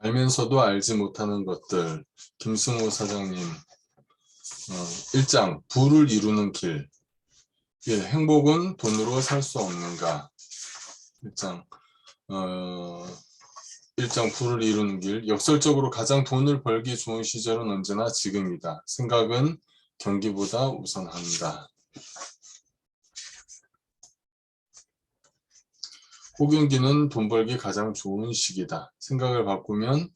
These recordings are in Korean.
알면서도 알지 못하는 것들. 김승호 사장님. 1장 부를 이루는 길. 1. 행복은 돈으로 살 수 없는가. 1장 1장 부를 이루는 길. 역설적으로 가장 돈을 벌기 좋은 시절은 언제나 지금이다. 생각은 경기보다 우선한다. 호경기는 돈 벌기 가장 좋은 시기다. 생각을 바꾸면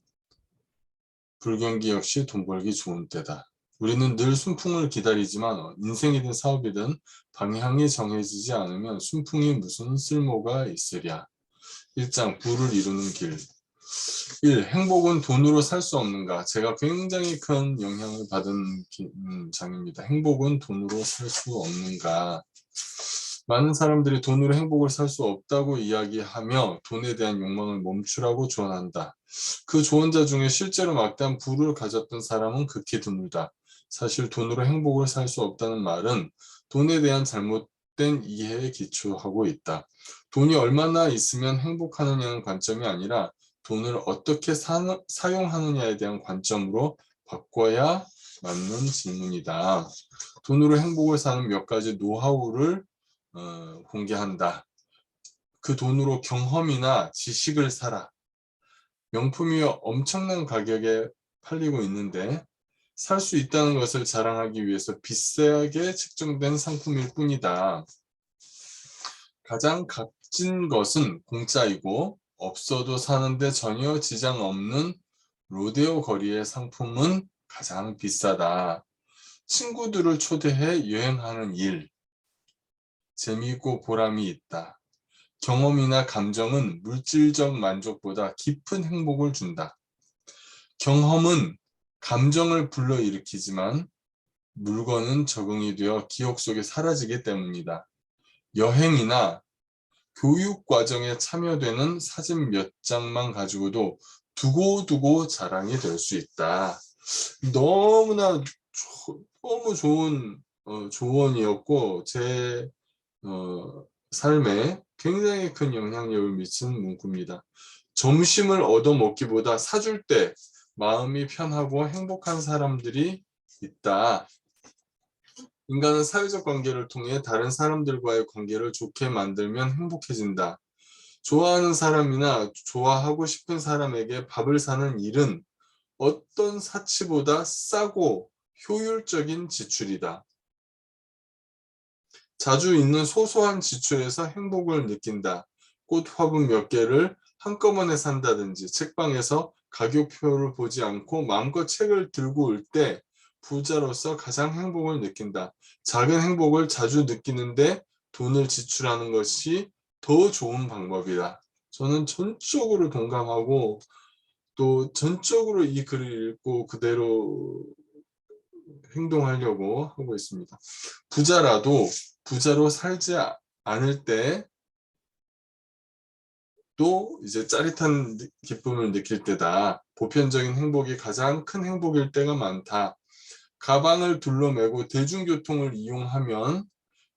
불경기 역시 돈 벌기 좋은 때다. 우리는 늘 순풍을 기다리지만 인생이든 사업이든 방향이 정해지지 않으면 순풍이 무슨 쓸모가 있으랴. 1장 부를 이루는 길. 1. 행복은 돈으로 살 수 없는가. 제가 굉장히 큰 영향을 받은 장입니다. 행복은 돈으로 살 수 없는가. 많은 사람들이 돈으로 행복을 살 수 없다고 이야기하며 돈에 대한 욕망을 멈추라고 조언한다. 그 조언자 중에 실제로 막대한 부를 가졌던 사람은 극히 드물다. 사실 돈으로 행복을 살 수 없다는 말은 돈에 대한 잘못된 이해에 기초하고 있다. 돈이 얼마나 있으면 행복하느냐는 관점이 아니라 돈을 어떻게 사용하느냐에 대한 관점으로 바꿔야 맞는 질문이다. 돈으로 행복을 사는 몇 가지 노하우를 공개한다. 그 돈으로 경험이나 지식을 사라. 명품이 엄청난 가격에 팔리고 있는데 살 수 있다는 것을 자랑하기 위해서 비싸게 책정된 상품일 뿐이다. 가장 값진 것은 공짜이고 없어도 사는데 전혀 지장 없는 로데오 거리의 상품은 가장 비싸다. 친구들을 초대해 여행하는 일. 재미있고 보람이 있다. 경험이나 감정은 물질적 만족보다 깊은 행복을 준다. 경험은 감정을 불러일으키지만 물건은 적응이 되어 기억 속에 사라지기 때문이다. 여행이나 교육 과정에 참여되는 사진 몇 장만 가지고도 두고두고 자랑이 될 수 있다. 너무나 너무 좋은 조언이었고 제 삶에 굉장히 큰 영향력을 미친 문구입니다. 점심을 얻어먹기보다 사줄 때 마음이 편하고 행복한 사람들이 있다. 인간은 사회적 관계를 통해 다른 사람들과의 관계를 좋게 만들면 행복해진다. 좋아하는 사람이나 좋아하고 싶은 사람에게 밥을 사는 일은 어떤 사치보다 싸고 효율적인 지출이다. 자주 있는 소소한 지출에서 행복을 느낀다. 꽃 화분 몇 개를 한꺼번에 산다든지 책방에서 가격표를 보지 않고 마음껏 책을 들고 올 때 부자로서 가장 행복을 느낀다. 작은 행복을 자주 느끼는데 돈을 지출하는 것이 더 좋은 방법이다. 저는 전적으로 동감하고 또 전적으로 이 글을 읽고 그대로 행동하려고 하고 있습니다. 부자라도 부자로 살지 않을 때 또 이제 짜릿한 기쁨을 느낄 때다. 보편적인 행복이 가장 큰 행복일 때가 많다. 가방을 둘러매고 대중교통을 이용하면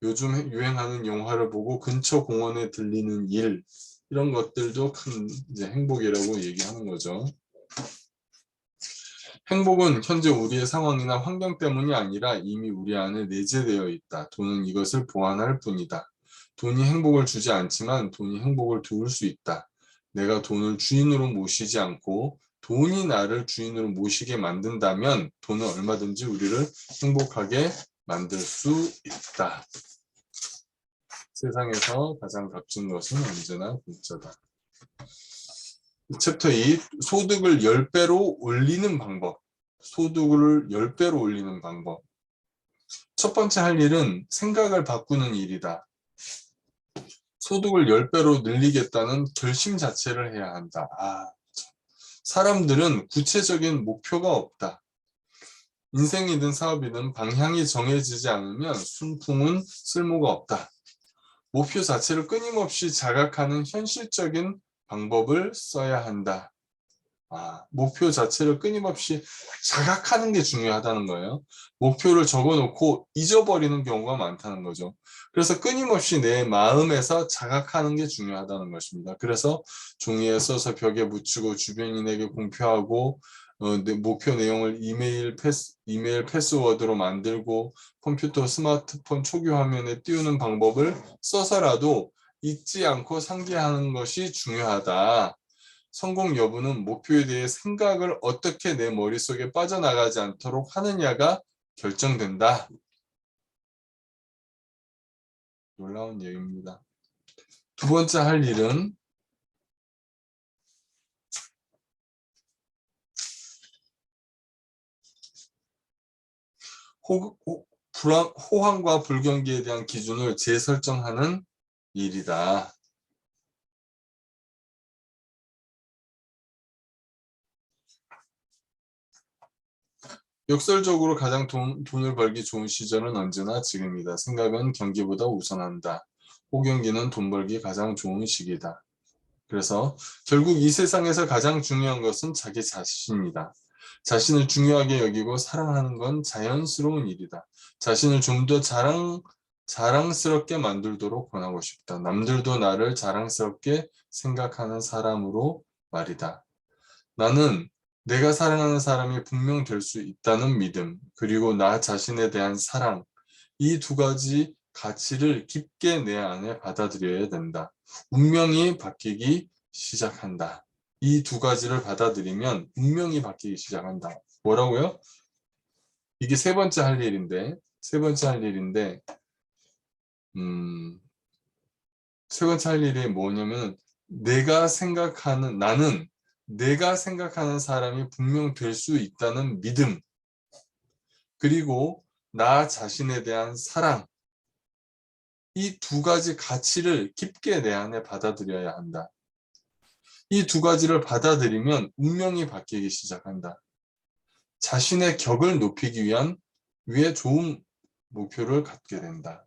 요즘 유행하는 영화를 보고 근처 공원에 들리는 일, 이런 것들도 큰 이제 행복이라고 얘기하는 거죠. 행복은 현재 우리의 상황이나 환경 때문이 아니라 이미 우리 안에 내재되어 있다. 돈은 이것을 보완할 뿐이다. 돈이 행복을 주지 않지만 돈이 행복을 도울 수 있다. 내가 돈을 주인으로 모시지 않고 돈이 나를 주인으로 모시게 만든다면 돈은 얼마든지 우리를 행복하게 만들 수 있다. 세상에서 가장 값진 것은 언제나 공짜다. 챕터 2. 소득을 10배로 올리는 방법. 소득을 10배로 올리는 방법. 첫 번째 할 일은 생각을 바꾸는 일이다. 소득을 10배로 늘리겠다는 결심 자체를 해야 한다. 사람들은 구체적인 목표가 없다. 인생이든 사업이든 방향이 정해지지 않으면 순풍은 쓸모가 없다. 목표 자체를 끊임없이 자각하는 현실적인 방법을 써야 한다. 목표 자체를 끊임없이 자각하는 게 중요하다는 거예요. 목표를 적어놓고 잊어버리는 경우가 많다는 거죠. 그래서 끊임없이 내 마음에서 자각하는 게 중요하다는 것입니다. 그래서 종이에 써서 벽에 붙이고 주변인에게 공표하고 내 목표 내용을 이메일 패스워드로 만들고 컴퓨터 스마트폰 초기 화면에 띄우는 방법을 써서라도 잊지 않고 상기하는 것이 중요하다. 성공 여부는 목표에 대해 생각을 어떻게 내 머릿속에 빠져나가지 않도록 하느냐가 결정된다. 놀라운 얘기입니다. 두 번째 할 일은 호황과 불경기에 대한 기준을 재설정하는 일이다. 역설적으로 가장 돈을 벌기 좋은 시절은 언제나 지금이다. 생각은 경기보다 우선한다. 호경기는 돈 벌기 가장 좋은 시기다. 그래서 결국 이 세상에서 가장 중요한 것은 자기 자신이다. 자신을 중요하게 여기고 사랑하는 건 자연스러운 일이다. 자신을 좀 더 자랑스럽게 만들도록 권하고 싶다. 남들도 나를 자랑스럽게 생각하는 사람으로 말이다. 나는 내가 사랑하는 사람이 분명 될 수 있다는 믿음, 그리고 나 자신에 대한 사랑, 이 두 가지 가치를 깊게 내 안에 받아들여야 된다. 운명이 바뀌기 시작한다. 이 두 가지를 받아들이면 운명이 바뀌기 시작한다. 뭐라고요? 이게 세 번째 할 일인데, 세 번째 할 일이 뭐냐면, 내가 생각하는 사람이 분명 될 수 있다는 믿음, 그리고 나 자신에 대한 사랑, 이 두 가지 가치를 깊게 내 안에 받아들여야 한다. 이 두 가지를 받아들이면 운명이 바뀌기 시작한다. 자신의 격을 높이기 위해 좋은 목표를 갖게 된다.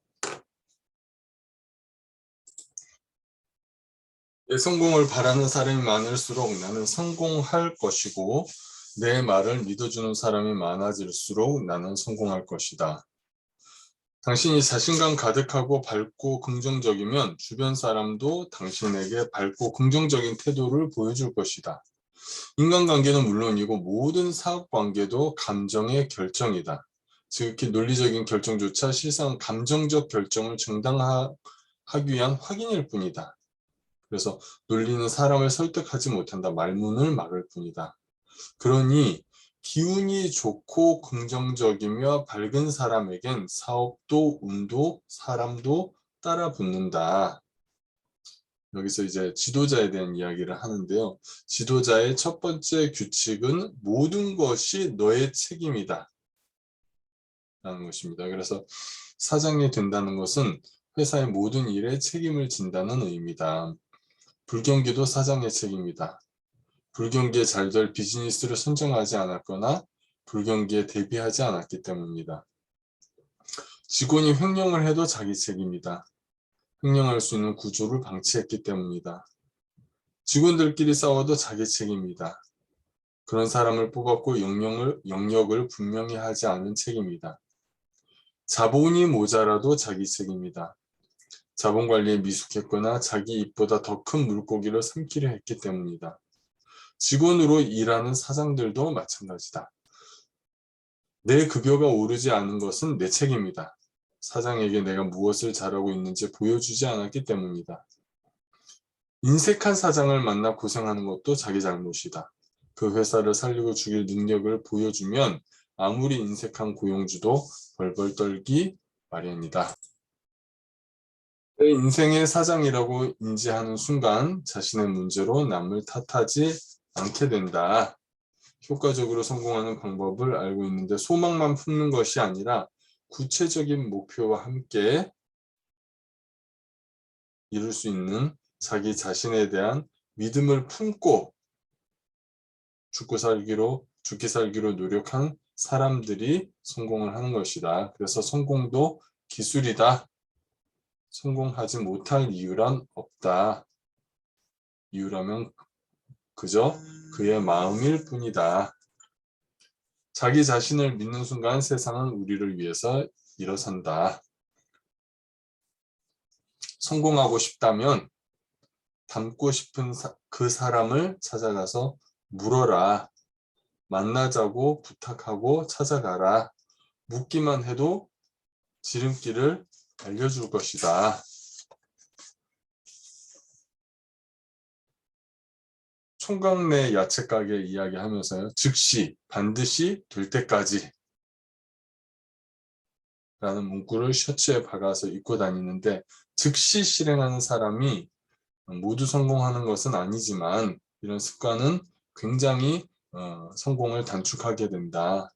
내 성공을 바라는 사람이 많을수록 나는 성공할 것이고, 내 말을 믿어주는 사람이 많아질수록 나는 성공할 것이다. 당신이 자신감 가득하고 밝고 긍정적이면 주변 사람도 당신에게 밝고 긍정적인 태도를 보여줄 것이다. 인간관계는 물론이고 모든 사업관계도 감정의 결정이다. 지극히 논리적인 결정조차 실상 감정적 결정을 정당화하기 위한 확인일 뿐이다. 그래서 논리는 사람을 설득하지 못한다. 말문을 막을 뿐이다. 그러니 기운이 좋고 긍정적이며 밝은 사람에겐 사업도 운도 사람도 따라 붙는다. 여기서 이제 지도자에 대한 이야기를 하는데요. 지도자의 첫 번째 규칙은 모든 것이 너의 책임이다 라는 것입니다. 그래서 사장이 된다는 것은 회사의 모든 일에 책임을 진다는 의미다. 불경기도 사장의 책임이다. 불경기에 잘 될 비즈니스를 선정하지 않았거나 불경기에 대비하지 않았기 때문입니다. 직원이 횡령을 해도 자기 책임이다. 횡령할 수 있는 구조를 방치했기 때문이다. 직원들끼리 싸워도 자기 책임이다. 그런 사람을 뽑았고 영역을 분명히 하지 않은 책임이다. 자본이 모자라도 자기 책임이다. 자본 관리에 미숙했거나 자기 입보다 더 큰 물고기를 삼키려 했기 때문이다. 직원으로 일하는 사장들도 마찬가지다. 내 급여가 오르지 않은 것은 내 책임이다. 사장에게 내가 무엇을 잘하고 있는지 보여주지 않았기 때문이다. 인색한 사장을 만나 고생하는 것도 자기 잘못이다. 그 회사를 살리고 죽일 능력을 보여주면 아무리 인색한 고용주도 벌벌 떨기 마련이다. 내 인생의 사장이라고 인지하는 순간 자신의 문제로 남을 탓하지 않게 된다. 효과적으로 성공하는 방법을 알고 있는데 소망만 품는 것이 아니라 구체적인 목표와 함께 이룰 수 있는 자기 자신에 대한 믿음을 품고 죽기 살기로 노력한 사람들이 성공을 하는 것이다. 그래서 성공도 기술이다. 성공하지 못할 이유란 없다. 이유라면 그저 그의 마음일 뿐이다. 자기 자신을 믿는 순간 세상은 우리를 위해서 일어선다. 성공하고 싶다면 닮고 싶은 그 사람을 찾아가서 물어라. 만나자고 부탁하고 찾아가라. 묻기만 해도 지름길을 알려줄 것이다. 총각내 야채가게 이야기하면서요. 즉시 반드시 될 때까지 라는 문구를 셔츠에 박아서 입고 다니는데, 즉시 실행하는 사람이 모두 성공하는 것은 아니지만 이런 습관은 굉장히 성공을 단축하게 된다.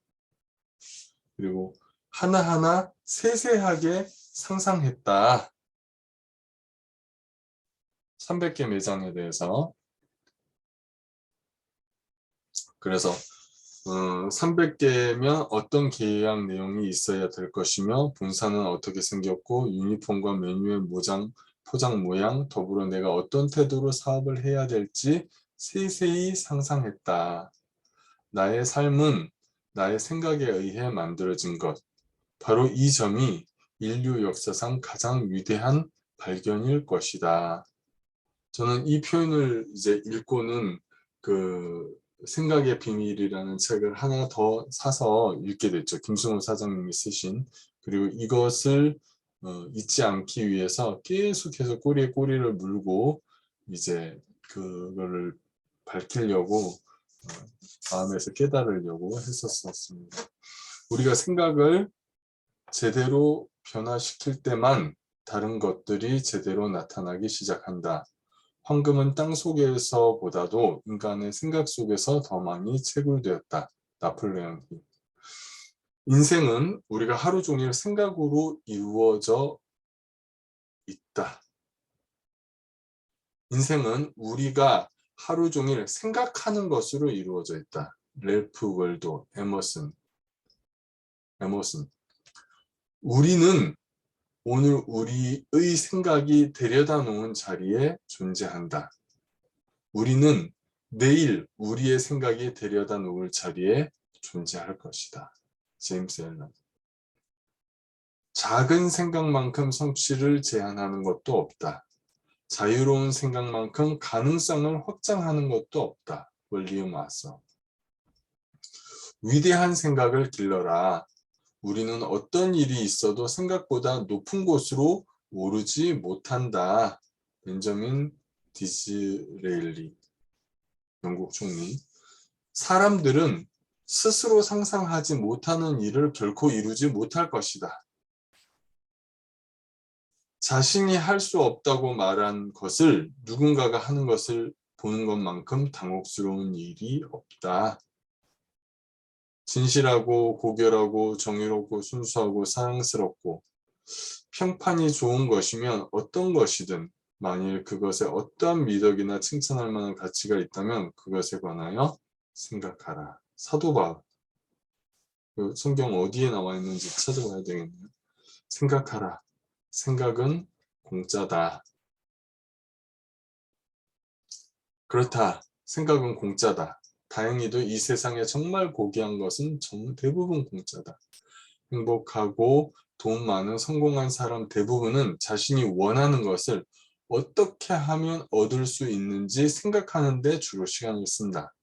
그리고 하나하나 세세하게 상상했다. 300개 매장에 대해서. 그래서 300개면 어떤 계약 내용이 있어야 될 것이며 본사는 어떻게 생겼고 유니폼과 메뉴의 포장 모양, 더불어 내가 어떤 태도로 사업을 해야 될지 세세히 상상했다. 나의 삶은 나의 생각에 의해 만들어진 것. 바로 이 점이 인류 역사상 가장 위대한 발견일 것이다. 저는 이 표현을 이제 읽고는 그 생각의 비밀이라는 책을 하나 더 사서 읽게 됐죠. 김승호 사장님이 쓰신. 그리고 이것을 잊지 않기 위해서 계속해서 꼬리에 꼬리를 물고 이제 그거를 밝히려고 마음에서 깨달으려고 했었습니다. 우리가 생각을 제대로 변화시킬 때만 다른 것들이 제대로 나타나기 시작한다. 황금은 땅 속에서보다도 인간의 생각 속에서 더 많이 채굴되었다. 나폴레옹 힐. 인생은 우리가 하루 종일 생각으로 이루어져 있다. 인생은 우리가 하루 종일 생각하는 것으로 이루어져 있다. 랠프 월도 에머슨. 우리는 오늘 우리의 생각이 데려다 놓은 자리에 존재한다. 우리는 내일 우리의 생각이 데려다 놓을 자리에 존재할 것이다. 제임스 앨런. 작은 생각만큼 성취를 제한하는 것도 없다. 자유로운 생각만큼 가능성을 확장하는 것도 없다. 윌리엄 아서. 위대한 생각을 길러라. 우리는 어떤 일이 있어도 생각보다 높은 곳으로 오르지 못한다. 벤저민 디즈레일리, 영국 총리. 사람들은 스스로 상상하지 못하는 일을 결코 이루지 못할 것이다. 자신이 할 수 없다고 말한 것을 누군가가 하는 것을 보는 것만큼 당혹스러운 일이 없다. 진실하고 고결하고 정의롭고 순수하고 사랑스럽고 평판이 좋은 것이면 어떤 것이든 만일 그것에 어떠한 미덕이나 칭찬할 만한 가치가 있다면 그것에 관하여 생각하라. 사도 바울. 그 성경 어디에 나와 있는지 찾아봐야 되겠네요. 생각하라. 생각은 공짜다. 그렇다. 생각은 공짜다. 다행히도 이 세상에 정말 고귀한 것은 대부분 공짜다. 행복하고 돈 많은 성공한 사람 대부분은 자신이 원하는 것을 어떻게 하면 얻을 수 있는지 생각하는 데 주로 시간을 쓴다.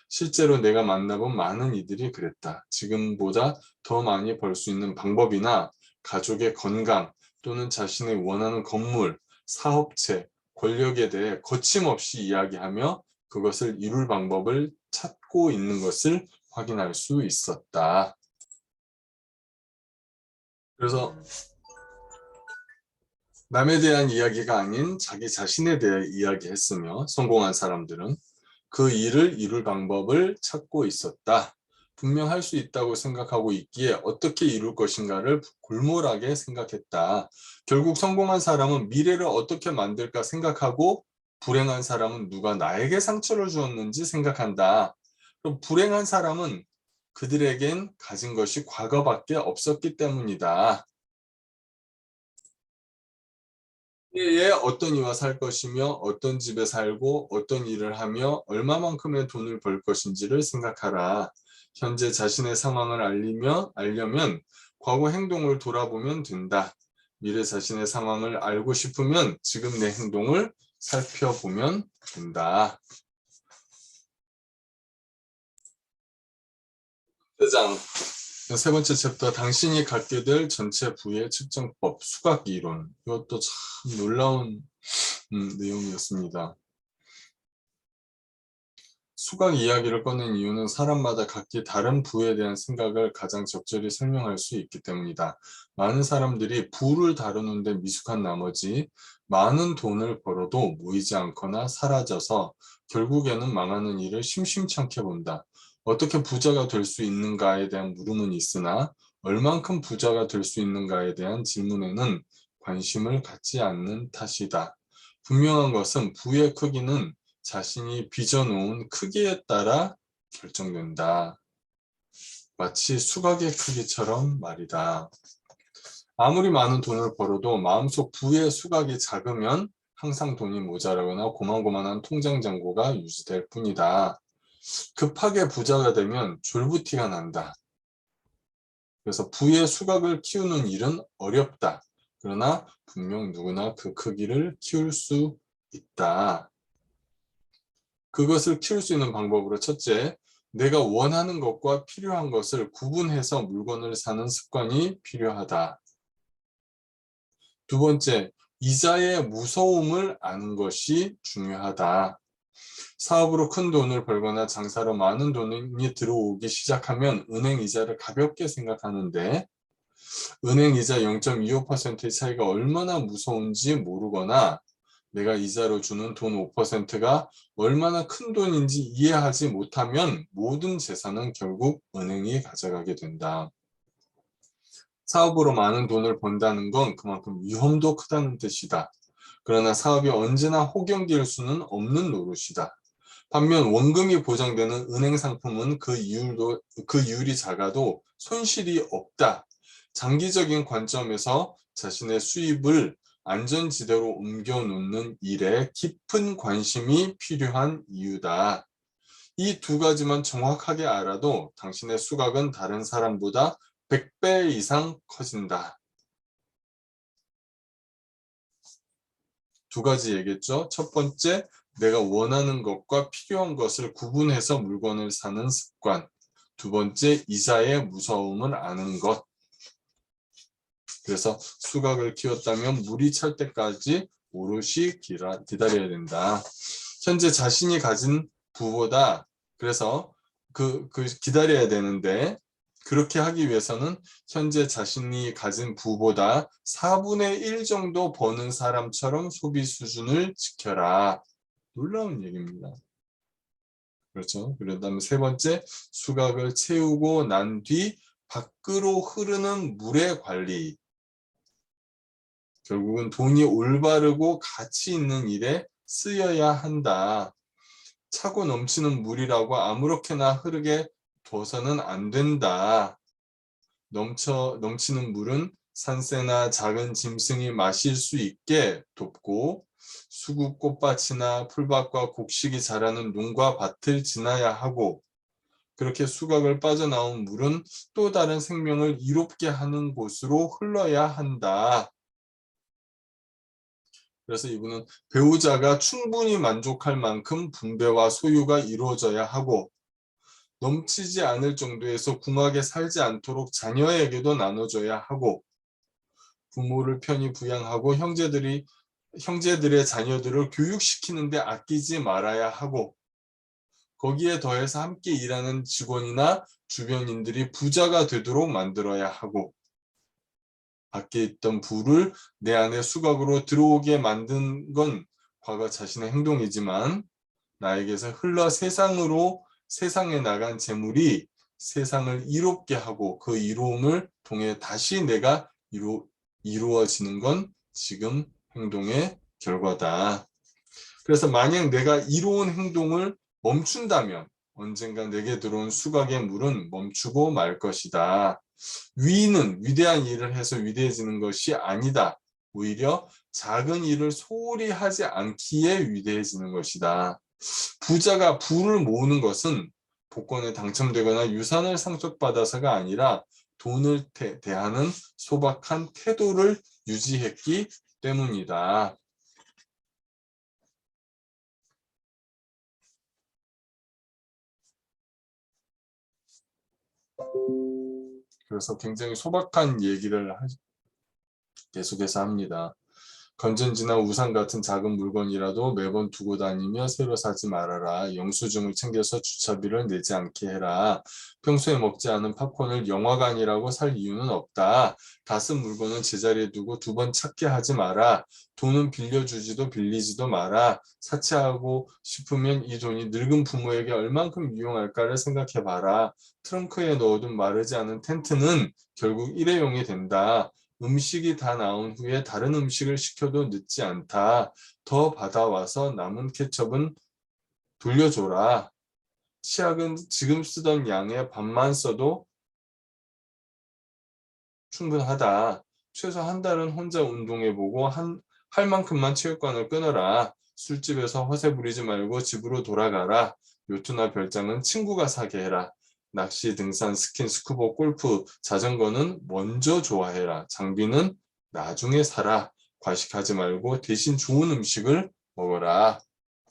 실제로 내가 만나본 많은 이들이 그랬다. 지금보다 더 많이 벌 수 있는 방법이나 가족의 건강 또는 자신의 원하는 건물, 사업체, 권력에 대해 거침없이 이야기하며 그것을 이룰 방법을 찾고 있는 것을 확인할 수 있었다. 그래서 남에 대한 이야기가 아닌 자기 자신에 대해 이야기했으며 성공한 사람들은 그 일을 이룰 방법을 찾고 있었다. 분명 할 수 있다고 생각하고 있기에 어떻게 이룰 것인가를 골몰하게 생각했다. 결국 성공한 사람은 미래를 어떻게 만들까 생각하고 불행한 사람은 누가 나에게 상처를 주었는지 생각한다. 그럼 불행한 사람은 그들에겐 가진 것이 과거밖에 없었기 때문이다. 에 어떤 이와 살 것이며 어떤 집에 살고 어떤 일을 하며 얼마만큼의 돈을 벌 것인지를 생각하라. 현재 자신의 상황을 알려면 과거 행동을 돌아보면 된다. 미래 자신의 상황을 알고 싶으면 지금 내 행동을 살펴보면 된다. 4장 세 번째 챕터, 당신이 갖게 될 전체 부의 측정법, 수학 이론. 이것도 참 놀라운 내용이었습니다. 수학 이야기를 꺼낸 이유는 사람마다 각기 다른 부에 대한 생각을 가장 적절히 설명할 수 있기 때문이다. 많은 사람들이 부를 다루는데 미숙한 나머지 많은 돈을 벌어도 모이지 않거나 사라져서 결국에는 망하는 일을 심심찮게 본다. 어떻게 부자가 될 수 있는가에 대한 물음은 있으나 얼만큼 부자가 될 수 있는가에 대한 질문에는 관심을 갖지 않는 탓이다. 분명한 것은 부의 크기는 자신이 빚어놓은 크기에 따라 결정된다. 마치 수박의 크기처럼 말이다. 아무리 많은 돈을 벌어도 마음속 부의 수박이 작으면 항상 돈이 모자라거나 고만고만한 통장 잔고가 유지될 뿐이다. 급하게 부자가 되면 졸부티가 난다. 그래서 부의 수박을 키우는 일은 어렵다. 그러나 분명 누구나 그 크기를 키울 수 있다. 그것을 키울 수 있는 방법으로, 첫째, 내가 원하는 것과 필요한 것을 구분해서 물건을 사는 습관이 필요하다. 두 번째, 이자의 무서움을 아는 것이 중요하다. 사업으로 큰 돈을 벌거나 장사로 많은 돈이 들어오기 시작하면 은행 이자를 가볍게 생각하는데 은행 이자 0.25%의 차이가 얼마나 무서운지 모르거나 내가 이자로 주는 돈 5%가 얼마나 큰 돈인지 이해하지 못하면 모든 재산은 결국 은행이 가져가게 된다. 사업으로 많은 돈을 번다는 건 그만큼 위험도 크다는 뜻이다. 그러나 사업이 언제나 호경될 수는 없는 노릇이다. 반면 원금이 보장되는 은행 상품은 그 이율이 작아도 손실이 없다. 장기적인 관점에서 자신의 수입을 안전지대로 옮겨놓는 일에 깊은 관심이 필요한 이유다. 이 두 가지만 정확하게 알아도 당신의 수각은 다른 사람보다 100배 이상 커진다. 두 가지 얘기했죠. 첫 번째, 내가 원하는 것과 필요한 것을 구분해서 물건을 사는 습관. 두 번째, 이자의 무서움을 아는 것. 그래서 수각을 키웠다면 물이 찰 때까지 오롯이 기다려야 된다. 현재 자신이 가진 부보다, 그래서 기다려야 되는데, 그렇게 하기 위해서는 현재 자신이 가진 부보다 4분의 1 정도 버는 사람처럼 소비 수준을 지켜라. 놀라운 얘기입니다. 그렇죠. 그다음에 세 번째, 수각을 채우고 난 뒤 밖으로 흐르는 물의 관리. 결국은 돈이 올바르고 가치 있는 일에 쓰여야 한다. 차고 넘치는 물이라고 아무렇게나 흐르게 둬서는 안 된다. 넘치는 물은 산새나 작은 짐승이 마실 수 있게 돕고 수국 꽃밭이나 풀밭과 곡식이 자라는 농과 밭을 지나야 하고, 그렇게 수각을 빠져나온 물은 또 다른 생명을 이롭게 하는 곳으로 흘러야 한다. 그래서 이분은 배우자가 충분히 만족할 만큼 분배와 소유가 이루어져야 하고 넘치지 않을 정도에서 궁하게 살지 않도록 자녀에게도 나눠줘야 하고 부모를 편히 부양하고 형제들의 자녀들을 교육시키는데 아끼지 말아야 하고 거기에 더해서 함께 일하는 직원이나 주변인들이 부자가 되도록 만들어야 하고 밖에 있던 부를 내 안에 수각으로 들어오게 만든 건 과거 자신의 행동이지만 나에게서 흘러 세상에 나간 재물이 세상을 이롭게 하고 그 이로움을 통해 다시 내가 이루어지는 건 지금 행동의 결과다. 그래서 만약 내가 이로운 행동을 멈춘다면 언젠가 내게 들어온 수각의 물은 멈추고 말 것이다. 위대한 일을 해서 위대해지는 것이 아니다. 오히려 작은 일을 소홀히 하지 않기에 위대해지는 것이다. 부자가 부를 모으는 것은 복권에 당첨되거나 유산을 상속받아서가 아니라 돈을 대하는 소박한 태도를 유지했기 때문이다. 그래서 굉장히 소박한 얘기를 계속해서 합니다. 건전지나 우산 같은 작은 물건이라도 매번 두고 다니며 새로 사지 말아라. 영수증을 챙겨서 주차비를 내지 않게 해라. 평소에 먹지 않은 팝콘을 영화관이라고 살 이유는 없다. 다 쓴 물건은 제자리에 두고 두 번 찾게 하지 마라. 돈은 빌려주지도 빌리지도 마라. 사치하고 싶으면 이 돈이 늙은 부모에게 얼만큼 유용할까를 생각해 봐라. 트렁크에 넣어둔 마르지 않은 텐트는 결국 일회용이 된다. 음식이 다 나온 후에 다른 음식을 시켜도 늦지 않다. 더 받아와서 남은 케첩은 돌려줘라. 치약은 지금 쓰던 양의 반만 써도 충분하다. 최소 한 달은 혼자 운동해보고 할 만큼만 체육관을 끊어라. 술집에서 허세 부리지 말고 집으로 돌아가라. 요트나 별장은 친구가 사게 해라. 낚시, 등산, 스킨, 스쿠버, 골프, 자전거는 먼저 좋아해라. 장비는 나중에 사라. 과식하지 말고 대신 좋은 음식을 먹어라.